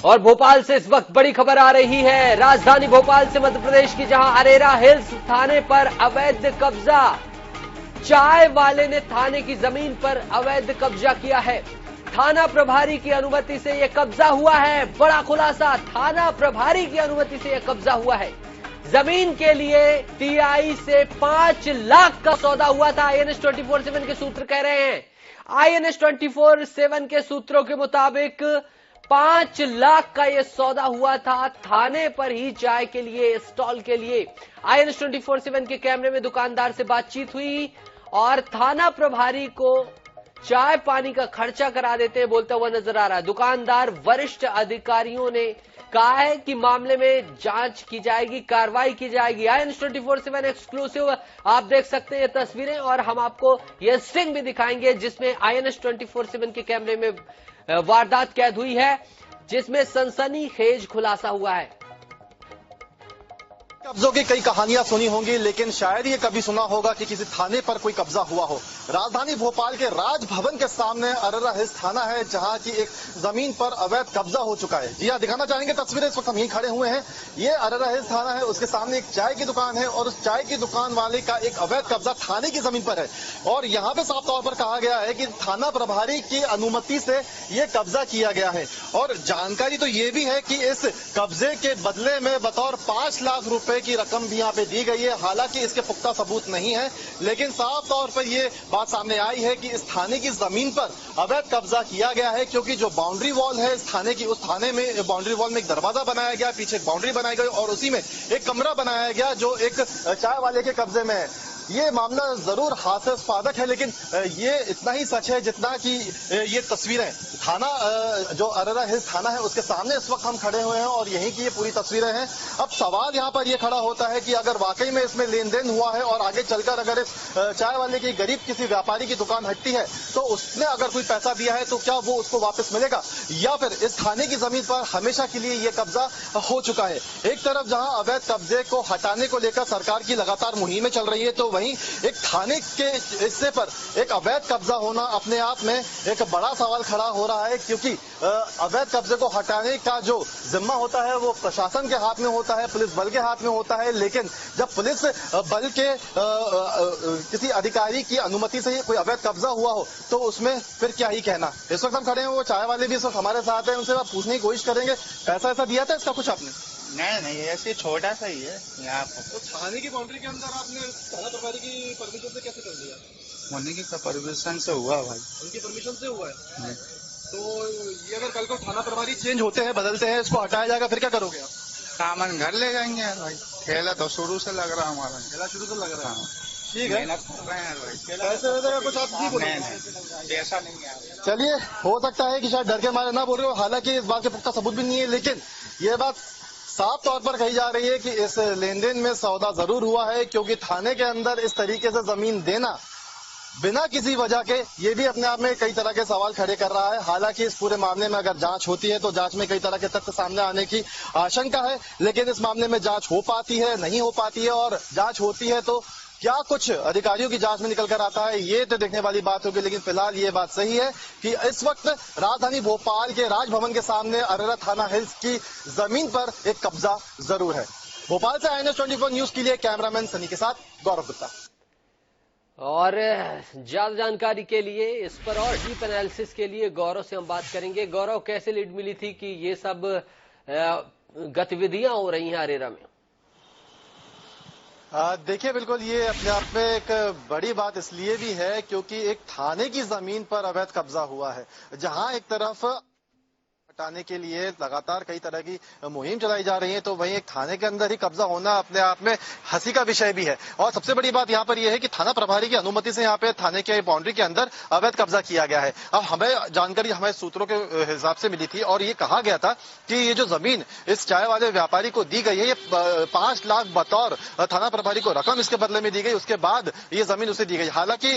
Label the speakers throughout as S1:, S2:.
S1: और भोपाल से इस वक्त बड़ी खबर आ रही है। राजधानी भोपाल से मध्य प्रदेश की जहां अरेरा हिल्स थाने पर अवैध कब्जा, चाय वाले ने थाने की जमीन पर अवैध कब्जा किया है। थाना प्रभारी की अनुमति से यह कब्जा हुआ है। बड़ा खुलासा, थाना प्रभारी की अनुमति से यह कब्जा हुआ है। जमीन के लिए टीआई से 5 लाख का सौदा हुआ था, आईएनएस 24/7 के सूत्र कह रहे हैं। आईएनएस 24/7 के सूत्रों के मुताबिक 5 लाख का यह सौदा हुआ था थाने पर ही चाय के लिए, स्टॉल के लिए। आईएनएस 24/7 के कैमरे में दुकानदार से बातचीत हुई और थाना प्रभारी को चाय पानी का खर्चा करा देते बोलता हुआ नजर आ रहा है। दुकानदार वरिष्ठ अधिकारियों ने कहा है कि मामले में जांच की जाएगी, कार्रवाई की जाएगी। आईएनएस 24/7 एक्सक्लूसिव आप देख सकते हैं ये तस्वीरें और हम आपको यह स्टिंग भी दिखाएंगे जिसमें आईएनएस 24/7 के कैमरे में वारदात कैद हुई है, जिसमें सनसनीखेज खुलासा हुआ है।
S2: कब्जों की कई कहानियां सुनी होंगी, लेकिन शायद ये कभी सुना होगा कि किसी थाने पर कोई कब्जा हुआ हो। राजधानी भोपाल के राजभवन के सामने अरेरा हिल्स थाना है, जहां की एक जमीन पर अवैध कब्जा हो चुका है। जी हाँ, दिखाना चाहेंगे तस्वीरें। इस वक्त हम यहीं खड़े हुए हैं। ये अरेरा हिल्स थाना है, उसके सामने एक चाय की दुकान है और उस चाय की दुकान वाले का एक अवैध कब्जा थाने की जमीन पर है। और यहाँ पे साफ तौर पर कहा गया है कि थाना प्रभारी की अनुमति से ये कब्जा किया गया है। और जानकारी तो ये भी है कि इस कब्जे के बदले में बतौर 5 लाख रुपए की रकम भी यहाँ पे दी गई है। हालांकि इसके पुख्ता सबूत नहीं है, लेकिन साफ तौर पर ये बात सामने आई है कि इस थाने की जमीन पर अवैध कब्जा किया गया है, क्योंकि जो बाउंड्री वॉल है इस थाने की, उस थाने में बाउंड्री वॉल में एक दरवाजा बनाया गया, पीछे एक बाउंड्री बनाई गई और उसी में एक कमरा बनाया गया जो एक चाय वाले के कब्जे में है। ये मामला जरूर हास्यास्पद है, लेकिन ये इतना ही सच है जितना कि ये तस्वीरें थाना जो अरेरा हिल्स थाना है उसके सामने इस वक्त हम खड़े हुए हैं और यहीं की ये पूरी तस्वीरें हैं। अब सवाल यहाँ पर ये खड़ा होता है कि अगर वाकई में इसमें लेन देन हुआ है और आगे चलकर अगर इस चाय वाले की गरीब किसी व्यापारी की दुकान हटती है तो उसने अगर कोई पैसा दिया है तो क्या वो उसको वापस मिलेगा, या फिर इस थाने की जमीन पर हमेशा के लिए ये कब्जा हो चुका है। एक तरफ जहां अवैध कब्जे को हटाने को लेकर सरकार की लगातार मुहिमें चल रही है, तो वहीं एक थाने के हिस्से पर एक अवैध कब्जा होना अपने आप में एक बड़ा सवाल खड़ा हो रहा है, क्योंकि अवैध कब्जे को हटाने का जो जिम्मा होता है वो प्रशासन के हाथ में होता है, पुलिस बल के हाथ में होता है। लेकिन जब पुलिस बल के किसी अधिकारी की अनुमति से कोई अवैध कब्जा हुआ हो तो उसमें फिर क्या ही कहना। इस वक्त हम खड़े हैं, वो चाय वाले भी इस वक्त हमारे साथ हैं, उनसे आप पूछने की कोशिश करेंगे पैसा ऐसा दिया था इसका कुछ आपने?
S3: नहीं, ऐसे छोटा सा ही है यहाँ पर।
S2: तो थाने की बाउंड्री के अंदर आपने थाना प्रभारी की परमिशन से कैसे कर दिया?
S3: उन्हीं की परमिशन से हुआ भाई।
S2: उनकी परमिशन से हुआ है। तो ये अगर कल को थाना प्रभारी चेंज होते हैं, बदलते हैं, इसको हटाया जाएगा, फिर क्या करोगे आप?
S3: सामान घर ले जाएंगे यार भाई। ठेला तो शुरू से लग रहा है हमारा।
S2: ठेला शुरू से लग रहा है। ठीक है,
S3: मेहनत कर रहे हैं भाई।
S2: पैसे वैसे का कुछ आप नहीं बोल रहे?
S3: पैसा नहीं है।
S2: चलिए, हो सकता है कि शायद डर के मारे ना बोल रहे हो, हालांकि इस बात के पुख्ता सबूत भी नहीं है, लेकिन ये बात साफ तौर पर कही जा रही है कि इस लेन देन में सौदा जरूर हुआ है, क्योंकि थाने के अंदर इस तरीके से जमीन देना बिना किसी वजह के, ये भी अपने आप में कई तरह के सवाल खड़े कर रहा है। हालांकि इस पूरे मामले में अगर जांच होती है तो जांच में कई तरह के तथ्य सामने आने की आशंका है, लेकिन इस मामले में जांच हो पाती है, नहीं हो पाती है, और जांच होती है तो क्या कुछ अधिकारियों की जांच में निकल कर आता है ये तो देखने वाली बात होगी। लेकिन फिलहाल ये बात सही है कि इस वक्त राजधानी भोपाल के राजभवन के सामने अरेरा थाना हिल्स की जमीन पर एक कब्जा जरूर है। भोपाल से आईएनएस 24 न्यूज के लिए कैमरामैन सनी के साथ गौरव गुप्ता।
S1: और ज्यादा जानकारी के लिए इस पर और डीप एनालिसिस के लिए गौरव से हम बात करेंगे। गौरव, कैसे लीड मिली थी कि ये सब गतिविधियां हो रही हैं अरेरा में?
S2: देखिए, बिल्कुल ये अपने आप में एक बड़ी बात इसलिए भी है क्योंकि एक थाने की जमीन पर अवैध कब्जा हुआ है, जहां एक तरफ हटाने के लिए लगातार कई तरह की मुहिम चलाई जा रही है, तो वहीं एक थाने के अंदर ही कब्जा होना अपने आप में हंसी का विषय भी है। और सबसे बड़ी बात यहाँ पर यह है कि थाना प्रभारी की अनुमति से यहाँ पे थाने के बाउंड्री के अंदर अवैध कब्जा किया गया है। अब हमें जानकारी हमारे सूत्रों के हिसाब से मिली थी और ये कहा गया था कि ये जो जमीन इस चाय वाले व्यापारी को दी गई है, ये 5 लाख बतौर थाना प्रभारी को रकम इसके बदले में दी गई, उसके बाद ये जमीन उसे दी गई। हालांकि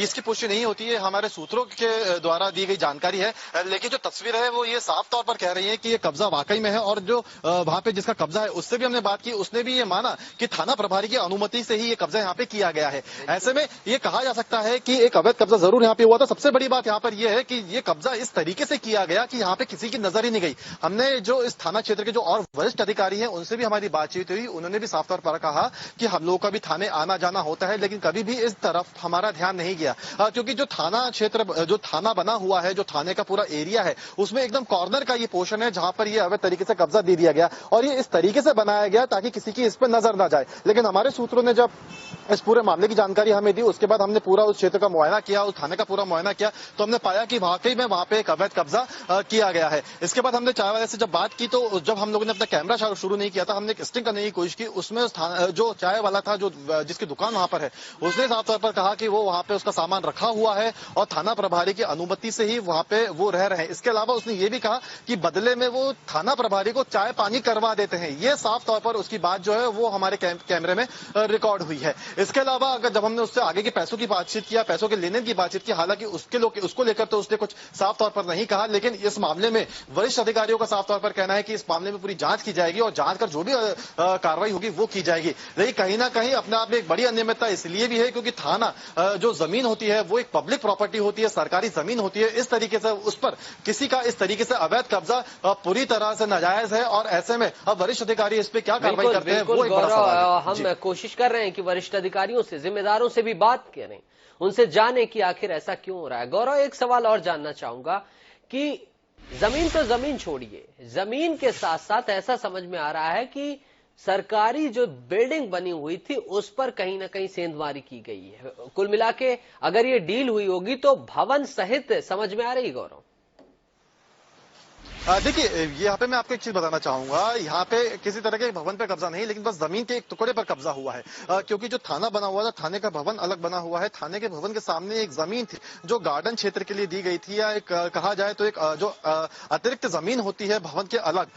S2: इसकी पुष्टि नहीं होती है, हमारे सूत्रों के द्वारा दी गई जानकारी है, लेकिन जो तस्वीर है वो ये साफ साफ तौर पर कह रही है कि ये कब्जा वाकई में है, और जो वहां पे जिसका कब्जा है उससे भी हमने बात की, उसने भी ये माना कि थाना प्रभारी की अनुमति से ही ये कब्जा यहाँ पे किया गया है। ऐसे में ये कहा जा सकता है कि एक अवैध कब्जा जरूर यहाँ पे हुआ था। सबसे बड़ी बात यहाँ पर यह है कि ये कब्जा इस तरीके से किया गया कि यहाँ पे किसी की नजर ही नहीं गई। हमने जो इस थाना क्षेत्र के जो और वरिष्ठ अधिकारी हैं उनसे भी हमारी बातचीत हुई, उन्होंने भी साफ तौर पर कहा कि हम लोगों का भी थाने आना जाना होता है, लेकिन कभी भी इस तरफ हमारा ध्यान नहीं गया, क्योंकि जो थाना क्षेत्र, जो थाना बना हुआ है, जो थाने का पूरा एरिया है, उसमें एकदम कॉर्नर का ये पोर्शन है जहां पर ये अवैध तरीके से कब्जा दे दिया गया, और ये इस तरीके से बनाया गया ताकि किसी की इस पर नजर ना जाए। लेकिन हमारे सूत्रों ने जब इस पूरे मामले की जानकारी हमें दी, उसके बाद हमने पूरा उस क्षेत्र का मुआयना किया, उस थाने का पूरा मुआयना किया, तो हमने पाया कि वाकई में वहां पे एक अवैध कब्जा किया गया है। इसके बाद हमने चाय वाले से जब बात की, तो जब हम लोगों ने अपना कैमरा शुरू नहीं किया था, हमने स्टिंग करने की कोशिश की, उसमें जो चाय वाला था, जो जिसकी दुकान वहां पर है, उसने साफ तौर पर कहा कि वो वहां पे उसका सामान रखा हुआ है और थाना प्रभारी की अनुमति से ही वहां पे वो रह रहे हैं। इसके अलावा उसने ये भी कहा कि बदले में वो थाना प्रभारी को चाय पानी करवा देते हैं। ये साफ तौर पर उसकी बात जो है वो हमारे कैमरे में रिकॉर्ड हुई है। इसके अलावा अगर जब हमने उससे आगे के पैसों की बातचीत किया, पैसों के लेने की बातचीत की, हालांकि उसको लेकर तो उसने कुछ साफ तौर पर नहीं कहा, लेकिन इस मामले में वरिष्ठ अधिकारियों का साफ तौर पर कहना है कि इस मामले में पूरी जांच की जाएगी और जांच कर जो भी कार्रवाई होगी वो की जाएगी। लेकिन कहीं ना कहीं अपने आप में एक बड़ी अनियमितता इसलिए भी है क्योंकि थाना जो जमीन होती है वो एक पब्लिक प्रॉपर्टी होती है, सरकारी जमीन होती है। इस तरीके से उस पर किसी का इस तरीके से अवैध कब्जा पूरी तरह से नाजायज है, और ऐसे में अब वरिष्ठ अधिकारी इस पे क्या कार्रवाई करते हैं वो एक बड़ा सवाल है।
S1: हम कोशिश कर रहे हैं कि वरिष्ठ अधिकारियों से, जिम्मेदारों से भी बात करें, उनसे जाने कि आखिर ऐसा क्यों हो रहा है। गौरव, एक सवाल और जानना चाहूंगा कि जमीन तो जमीन छोड़िए, जमीन के साथ साथ ऐसा समझ में आ रहा है कि सरकारी जो बिल्डिंग बनी हुई थी उस पर कहीं ना कहीं सेंधमारी की गई है। कुल मिला के अगर ये डील हुई होगी तो भवन सहित समझ में आ रही। गौरव,
S2: देखिए, यहाँ पे मैं आपको एक चीज बताना चाहूंगा, यहाँ पे किसी तरह के भवन पे कब्जा नहीं, लेकिन बस जमीन के एक टुकड़े पर कब्जा हुआ है, क्योंकि जो थाना बना हुआ था, थाने का भवन अलग बना हुआ है। थाने के भवन के सामने एक जमीन थी जो गार्डन क्षेत्र के लिए दी गई थी, या एक कहा जाए तो एक जो अतिरिक्त जमीन होती है भवन के अलग,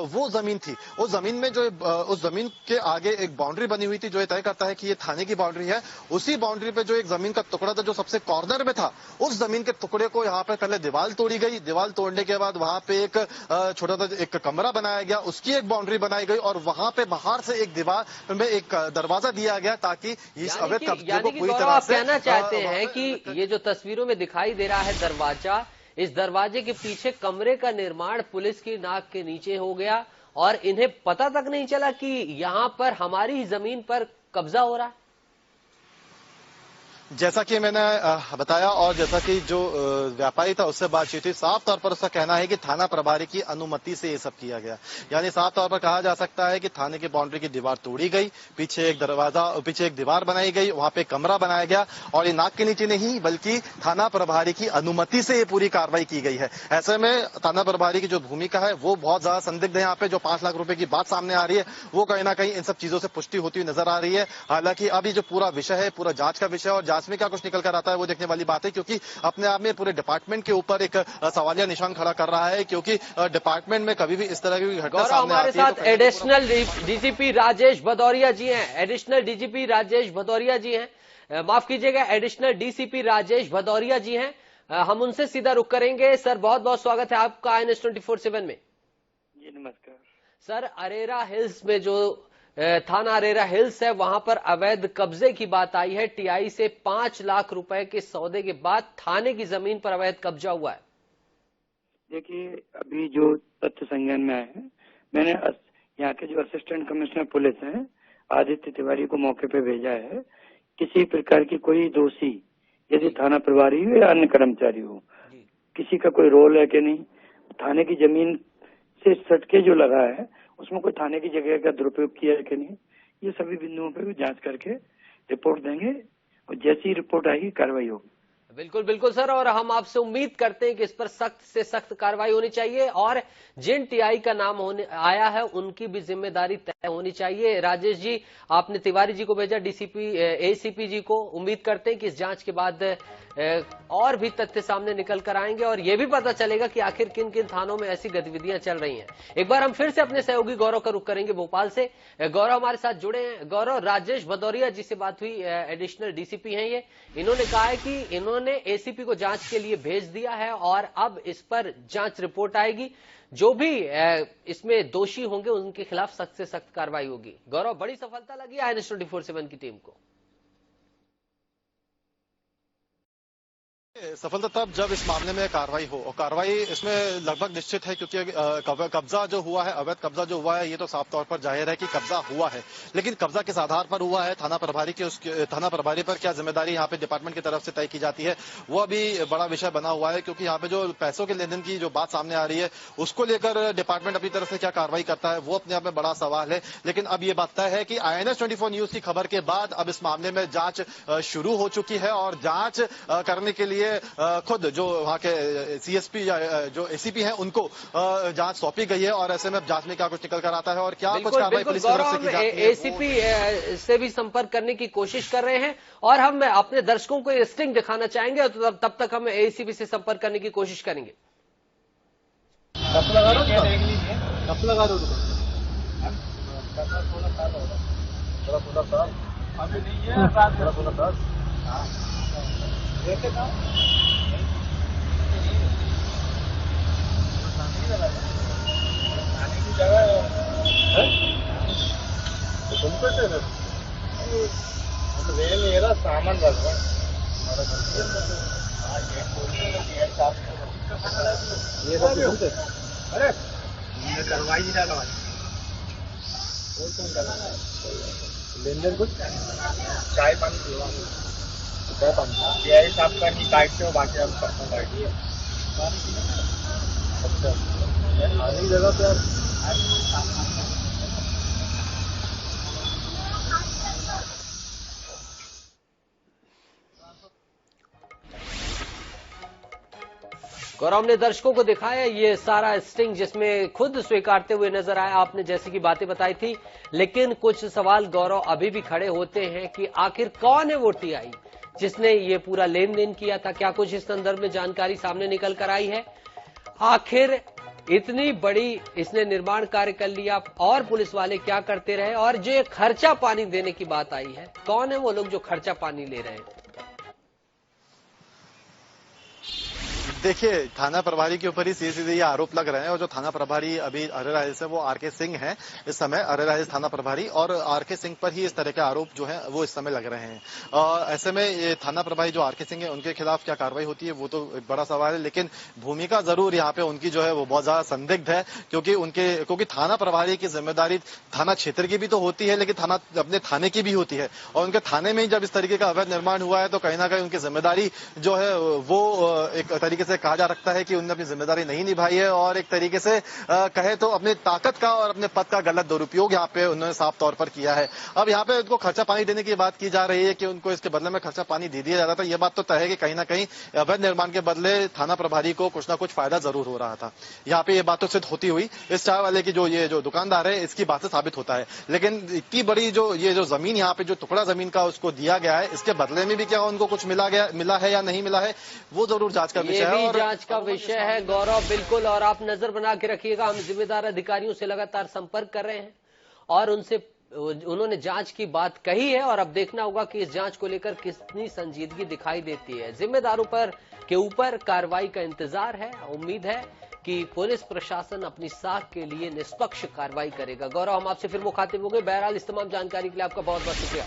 S2: वो जमीन थी। उस जमीन में जो उस जमीन के आगे एक बाउंड्री बनी हुई थी जो तय करता है कि ये थाने की बाउंड्री है। उसी बाउंड्री पे जो एक जमीन का टुकड़ा था जो सबसे कॉर्नर में था, उस जमीन के टुकड़े को यहाँ पे पहले दीवार तोड़ी गई। दीवार तोड़ने के बाद वहां पे छोटा सा एक कमरा बनाया गया, उसकी एक बाउंड्री बनाई गई, और वहां पे बाहर से एक दीवार में एक दरवाजा दिया गया ताकि इस अवैध कब्जे को पूरी तरह से
S1: कहना चाहते हैं कि ये जो तस्वीरों में दिखाई दे रहा है दरवाजा, इस दरवाजे के पीछे कमरे का निर्माण पुलिस की नाक के नीचे हो गया और इन्हें पता तक नहीं चला कि यहां पर हमारी ही जमीन पर कब्जा हो रहा है।
S2: जैसा कि मैंने बताया और जैसा कि जो व्यापारी था उससे बातचीत हुई, साफ तौर पर उसका कहना है कि थाना प्रभारी की अनुमति से ये सब किया गया। यानी साफ तौर पर कहा जा सकता है कि थाने की बाउंड्री की दीवार तोड़ी गई, पीछे एक दरवाजा, पीछे एक दीवार बनाई गई, वहां पे कमरा बनाया गया, और ये नाक के नीचे नहीं बल्कि थाना प्रभारी की अनुमति से ये पूरी कार्रवाई की गई है। ऐसे में थाना प्रभारी की जो भूमिका है वो बहुत ज्यादा संदिग्ध है। यहाँ पे जो 5 लाख रुपए की बात सामने आ रही है वो कहीं ना कहीं इन सब चीजों से पुष्टि होती हुई नजर आ रही है। हालांकि अभी जो पूरा विषय है, पूरा जांच का विषय, और में क्या कुछ निकल कर आता है वो देखने वाली बात है, क्योंकि अपने आप में पूरे डिपार्टमेंट के ऊपर एक सवालिया निशान खड़ा कर रहा है, क्योंकि डिपार्टमेंट में कभी भी इस तरह की घटना सामने आती है। हमारे साथ
S1: एडिशनल डीजीपी राजेश भदौरिया जी हैं, एडिशनल डीजीपी राजेश भदौरिया जी हैं, माफ कीजिएगा एडिशनल डीसीपी राजेश भदौरिया जी हैं। हम उनसे सीधा रुख करेंगे। सर, बहुत बहुत स्वागत है आपका INS-24/7 में।
S4: जी नमस्कार
S1: सर, अरेरा हिल्स में जो थाना अरेरा हिल्स है वहां पर अवैध कब्जे की बात आई है। टीआई से 5 लाख रुपए के सौदे के बाद थाने की जमीन पर अवैध कब्जा हुआ है।
S4: देखिए, अभी जो तथ्य संज्ञान में आए हैं, मैंने यहाँ के जो असिस्टेंट कमिश्नर पुलिस हैं आदित्य तिवारी को मौके पे भेजा है। किसी प्रकार की कोई दोषी यदि थाना प्रभारी हो या अन्य कर्मचारी हो, किसी का कोई रोल है कि नहीं, थाने की जमीन से सटके जो लगा है उसमें कोई थाने की जगह का दुरुपयोग किया है कि नहीं, ये सभी बिंदुओं पर भी जांच करके रिपोर्ट देंगे और जैसी रिपोर्ट आएगी कार्रवाई होगी।
S1: बिल्कुल बिल्कुल सर, और हम आपसे उम्मीद करते हैं कि इस पर सख्त से सख्त कार्रवाई होनी चाहिए और जिन टीआई का नाम आया है उनकी भी जिम्मेदारी तय होनी चाहिए। राजेश जी, आपने तिवारी जी को भेजा, डीसीपी एसीपी जी को। उम्मीद करते हैं कि इस जांच के बाद और भी तथ्य सामने निकल कर आएंगे और यह भी पता चलेगा कि आखिर किन किन थानों में ऐसी गतिविधियां चल रही हैं। एक बार हम फिर से अपने सहयोगी गौरव का रुख करेंगे भोपाल से। गौरव हमारे साथ जुड़े हैं। गौरव, राजेश भदौरिया जी से बात हुई, एडिशनल डीसीपी हैं ये। इन्होंने कहा है कि इन्होंने उन्होंने एसीपी को जांच के लिए भेज दिया है और अब इस पर जांच रिपोर्ट आएगी। जो भी इसमें दोषी होंगे उनके खिलाफ सख्त से सख्त कार्रवाई होगी। गौरव, बड़ी सफलता लगी INS 24/7 की टीम को।
S2: सफलता तब जब इस मामले में कार्रवाई हो, और कार्रवाई इसमें लगभग निश्चित है क्योंकि कब्जा जो हुआ है, अवैध कब्जा जो हुआ है, ये तो साफ तौर पर जाहिर है कि कब्जा हुआ है। लेकिन कब्जा किस आधार पर हुआ है, थाना प्रभारी पर क्या जिम्मेदारी यहाँ पे डिपार्टमेंट की तरफ से तय की जाती है, वो अभी बड़ा विषय बना हुआ है। क्योंकि यहाँ पे जो पैसों के लेन देन की जो बात सामने आ रही है, उसको लेकर डिपार्टमेंट अपनी तरफ से क्या कार्रवाई करता है, वो अपने आप में बड़ा सवाल है। लेकिन अब ये बात तय है कि INS 24 न्यूज की खबर के बाद अब इस मामले में जांच शुरू हो चुकी है और जांच करने के लिए खुद जो वहां के CSP या जो ACP हैं उनको जांच सौंपी गई है। और ऐसे में जांच में क्या कुछ निकल कर आता है और क्या कुछ कार्रवाई पुलिस की तरफ से की जाती है,
S1: ACP से भी संपर्क करने की कोशिश कर रहे हैं और हम अपने दर्शकों को ये स्टिंग दिखाना चाहेंगे, तो तब तक हम ACP से संपर्क करने की कोशिश करेंगे।
S3: मेरा सामान रख रहा अरे करवाई नहीं डाला लेन देन कुछ चाय पानी यही साफ करनी काट से बाकी हम सबको बैठिए। अच्छा आने की जगह पे
S1: गौरव ने दर्शकों को दिखाया ये सारा स्टिंग, जिसमें खुद स्वीकारते हुए नजर आया। आपने जैसे की बातें बताई थी, लेकिन कुछ सवाल गौरव अभी भी खड़े होते हैं कि आखिर कौन है वो TI जिसने ये पूरा लेन देन किया था। क्या कुछ इस संदर्भ में जानकारी सामने निकल कर आई है? आखिर इतनी बड़ी इसने निर्माण कार्य कर लिया और पुलिस वाले क्या करते रहे? और जो ये खर्चा पानी देने की बात आई है, कौन है वो लोग जो खर्चा पानी ले रहे हैं?
S2: देखिए, थाना प्रभारी के ऊपर ही सीधे ये आरोप लग रहे हैं और जो थाना प्रभारी अभी अरेरा हिल्स है वो RK सिंह हैं इस समय, अरेरा हिल्स थाना प्रभारी, और RK सिंह पर ही इस तरह के आरोप जो है वो इस समय लग रहे हैं। ऐसे में ये थाना प्रभारी जो RK सिंह है उनके खिलाफ क्या कार्रवाई होती है वो तो एक बड़ा सवाल है। लेकिन भूमिका जरूर यहाँ पे उनकी जो है वो बहुत ज्यादा संदिग्ध है, क्योंकि थाना प्रभारी की जिम्मेदारी थाना क्षेत्र की भी तो होती है, लेकिन अपने थाने की भी होती है। और उनके थाने में ही जब इस तरीके का अवैध निर्माण हुआ है तो कहीं ना कहीं उनकी जिम्मेदारी जो है वो एक तरीके से कहा जा सकता है कि उन्होंने अपनी जिम्मेदारी नहीं निभाई है और एक तरीके से कहे तो अपनी ताकत का और अपने पद का गलत दुरुपयोग यहाँ पे उन्होंने साफ तौर पर किया है। अब यहाँ पे उनको खर्चा पानी देने की बात की जा रही है कि उनको इसके बदले में खर्चा पानी दे दिया जाता था। यह बात तो तय है कि कहीं ना कहीं अवैध निर्माण के बदले थाना प्रभारी को कुछ ना कुछ फायदा जरूर हो रहा था। यहाँ पे ये बात तो सिद्ध होती हुई इस चाय वाले की जो दुकानदार है इसकी बात से साबित होता है। लेकिन इतनी बड़ी जो जमीन यहाँ पे जो टुकड़ा जमीन का उसको दिया गया है, इसके बदले में भी क्या उनको कुछ मिला है या नहीं मिला है, वो जरूर जांच का विषय है और
S1: जांच का विषय है। गौरव, बिल्कुल, और आप नजर बना के रखिएगा। हम जिम्मेदार अधिकारियों से लगातार संपर्क कर रहे हैं और उन्होंने जांच की बात कही है और अब देखना होगा कि इस जांच को लेकर कितनी संजीदगी दिखाई देती है। जिम्मेदारों के ऊपर कार्रवाई का इंतजार है। उम्मीद है कि पुलिस प्रशासन अपनी साख के लिए निष्पक्ष कार्रवाई करेगा। गौरव, हम आपसे फिर मुखातिब होंगे। बहरहाल इस तमाम जानकारी के लिए आपका बहुत बहुत शुक्रिया।